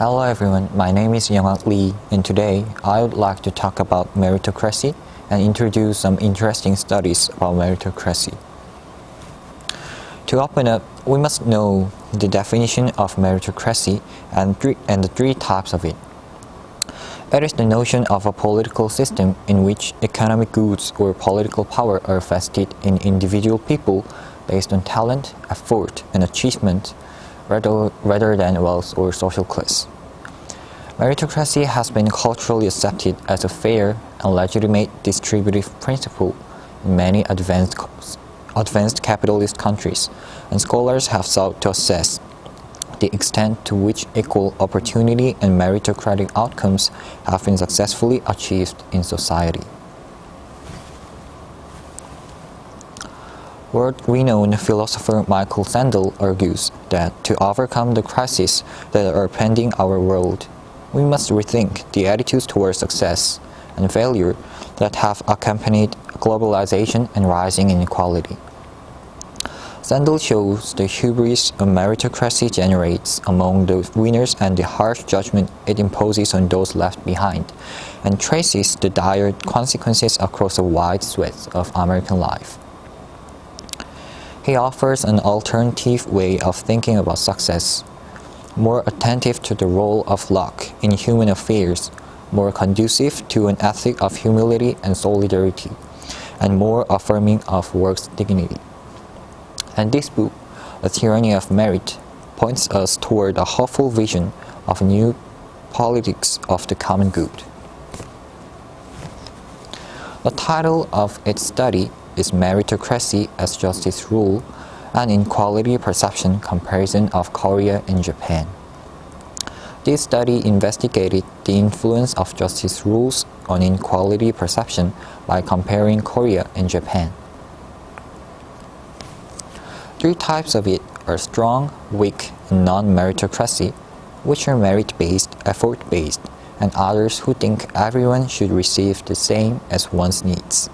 Hello everyone, my name is Young Lee, and today I would like to talk about meritocracy and introduce some interesting studies about meritocracy. To open up, we must know the definition of meritocracy and the three types of it. It is the notion of a political system in which economic goods or political power are vested in individual people based on talent, effort, and achievement rather than wealth or social class. Meritocracy has been culturally accepted as a fair and legitimate distributive principle in many advanced capitalist countries, and scholars have sought to assess the extent to which equal opportunity and meritocratic outcomes have been successfully achieved in society. World-renowned philosopher Michael Sandel argues that to overcome the crises that are pending our world, we must rethink the attitudes towards success and failure that have accompanied globalization and rising inequality. Sandel shows the hubris a meritocracy generates among the winners and the harsh judgment it imposes on those left behind, and traces the dire consequences across a wide swath of American life. He offers an alternative way of thinking about success, more attentive to the role of luck in human affairs, more conducive to an ethic of humility and solidarity, and more affirming of work's dignity. And this book, A Tyranny of Merit, points us toward a hopeful vision of a new politics of the common good. The title of its study is Meritocracy as Justice Rule, an Inequality Perception Comparison of Korea and Japan. This study investigated the influence of justice rules on inequality perception by comparing Korea and Japan. Three types of it are strong, weak, and non-meritocracy, which are merit-based, effort-based, and others who think everyone should receive the same as one's needs.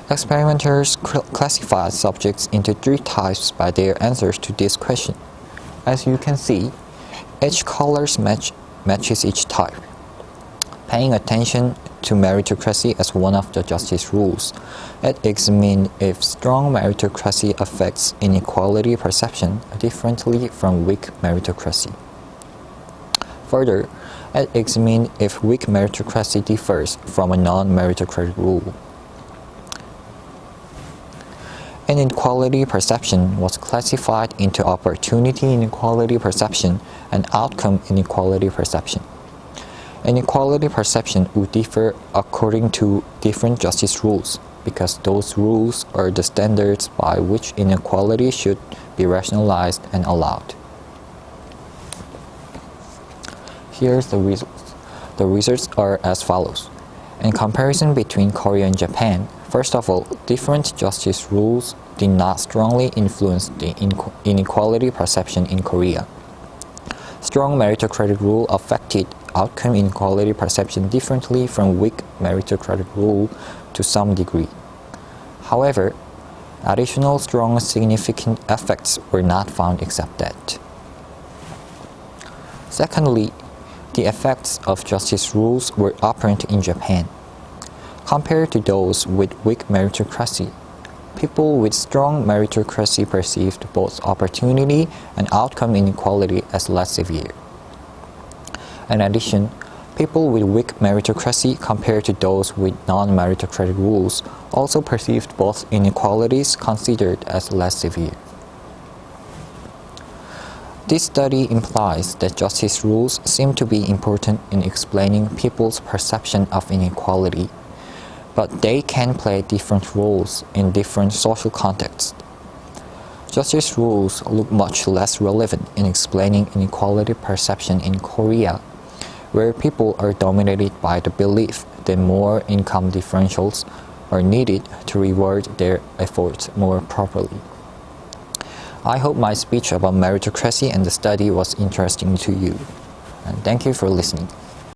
Experimenters classified subjects into three types by their answers to this question. As you can see, each color matches each type. Paying attention to meritocracy as one of the justice rules, it examined if strong meritocracy affects inequality perception differently from weak meritocracy. Further, it examined if weak meritocracy differs from a non-meritocratic rule. Inequality perception was classified into opportunity inequality perception and outcome inequality perception. Inequality perception would differ according to different justice rules, because those rules are the standards by which inequality should be rationalized and allowed. Here's the results. The results are as follows. In comparison between Korea and Japan, first of all, different justice rules did not strongly influence the inequality perception in Korea. Strong meritocratic rule affected outcome inequality perception differently from weak meritocratic rule to some degree. However, additional strong significant effects were not found except that. Secondly, the effects of justice rules were apparent in Japan. Compared to those with weak meritocracy, people with strong meritocracy perceived both opportunity and outcome inequality as less severe. In addition, people with weak meritocracy compared to those with non-meritocratic rules also perceived both inequalities considered as less severe. This study implies that justice rules seem to be important in explaining people's perception of inequality, but they can play different roles in different social contexts. Justice rules look much less relevant in explaining inequality perception in Korea, where people are dominated by the belief that more income differentials are needed to reward their efforts more properly. I hope my speech about meritocracy and the study was interesting to you, and thank you for listening.